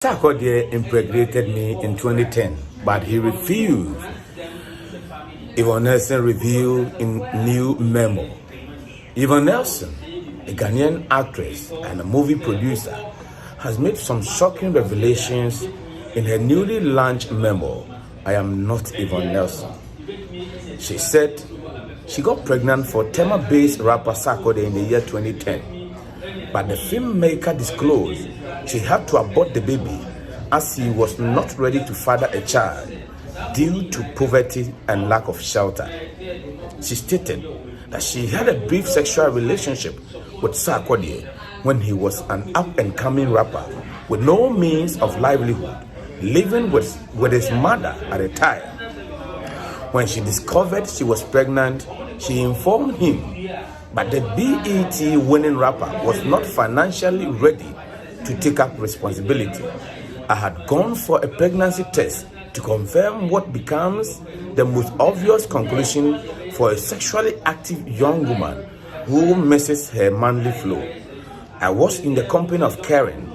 Sarkodie impregnated me in 2010, but he refused. Yvonne Nelson revealed in new memo. Yvonne Nelson, a Ghanaian actress and a movie producer, has made some shocking revelations in her newly launched memo, I Am Not Yvonne Nelson. She said she got pregnant for Tema-based rapper Sarkodie in the year 2010, but the filmmaker disclosed she had to abort the baby as he was not ready to father a child due to poverty and lack of shelter. She stated that she had a brief sexual relationship with Sarkodie when he was an up-and-coming rapper with no means of livelihood, living with his mother at the time. When she discovered she was pregnant, she informed him, but the BET winning rapper was not financially ready to take up responsibility. I had gone for a pregnancy test to confirm what becomes the most obvious conclusion for a sexually active young woman who misses her manly flow. I was in the company of Karen,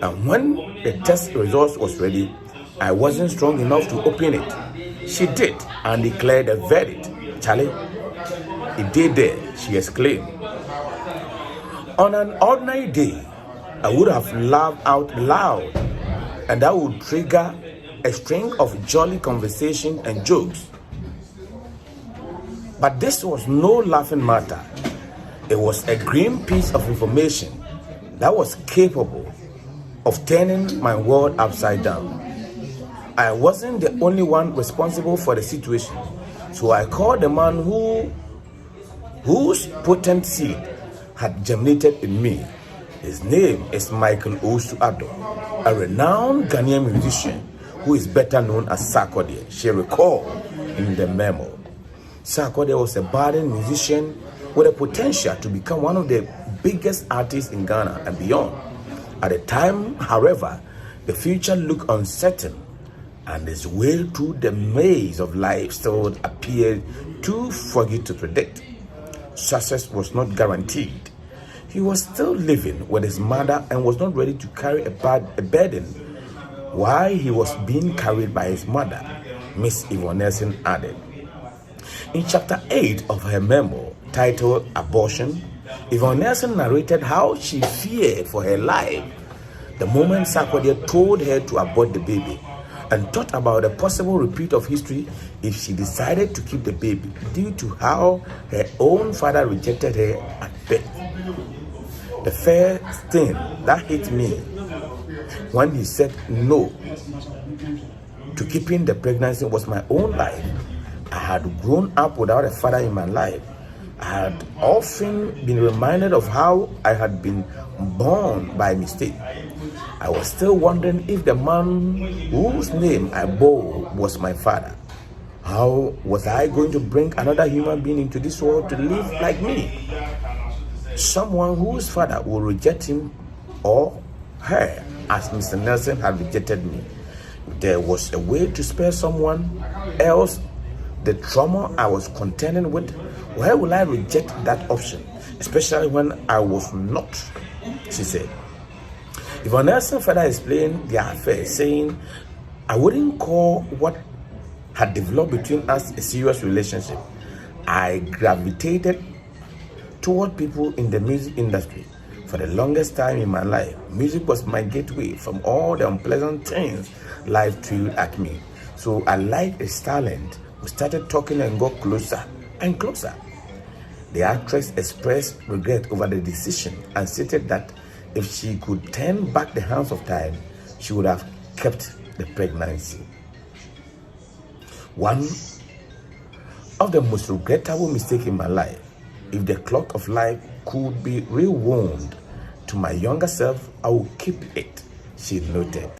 and when the test results was ready, I wasn't strong enough to open it. She did and declared a verdict. Charlie, it did there, she exclaimed. On an ordinary day, I would have laughed out loud, and that would trigger a string of jolly conversation and jokes. But this was no laughing matter. It was a grim piece of information that was capable of turning my world upside down. I wasn't the only one responsible for the situation, so I called the man whose potent seed had germinated in me. His name is Michael Osu-Ado, a renowned Ghanaian musician who is better known as Sarkodie, she recalled in the memo. Sarkodie was a budding musician with a potential to become one of the biggest artists in Ghana and beyond. At the time, however, the future looked uncertain, and his way through the maze of life still appeared too foggy to predict. Success was not guaranteed. He was still living with his mother and was not ready to carry a burden while he was being carried by his mother, Miss Yvonne Nelson added. In chapter 8 of her memo, titled Abortion, Yvonne Nelson narrated how she feared for her life the moment Sarkodie told her to abort the baby, and thought about a possible repeat of history if she decided to keep the baby due to how her own father rejected her at birth. The first thing that hit me when he said no to keeping the pregnancy was my own life. I had grown up without a father in my life. I had often been reminded of how I had been born by mistake. I was still wondering if the man whose name I bore was my father. How was I going to bring another human being into this world to live like me? Someone whose father will reject him or her as Mr. Nelson had rejected me. If there was a way to spare someone else the trauma I was contending with, why will I reject that option, especially when I was not, she said. Yvonne Nelson further explained their affair, saying, I wouldn't call what had developed between us a serious relationship. I gravitated toward people in the music industry. For the longest time in my life, music was my gateway from all the unpleasant things life threw at me. So I liked his talent. We started talking and got closer and closer. The actress expressed regret over the decision and stated that if she could turn back the hands of time, she would have kept the pregnancy. One of the most regrettable mistakes in my life. If the clock of life could be rewound to my younger self, I would keep it, she noted.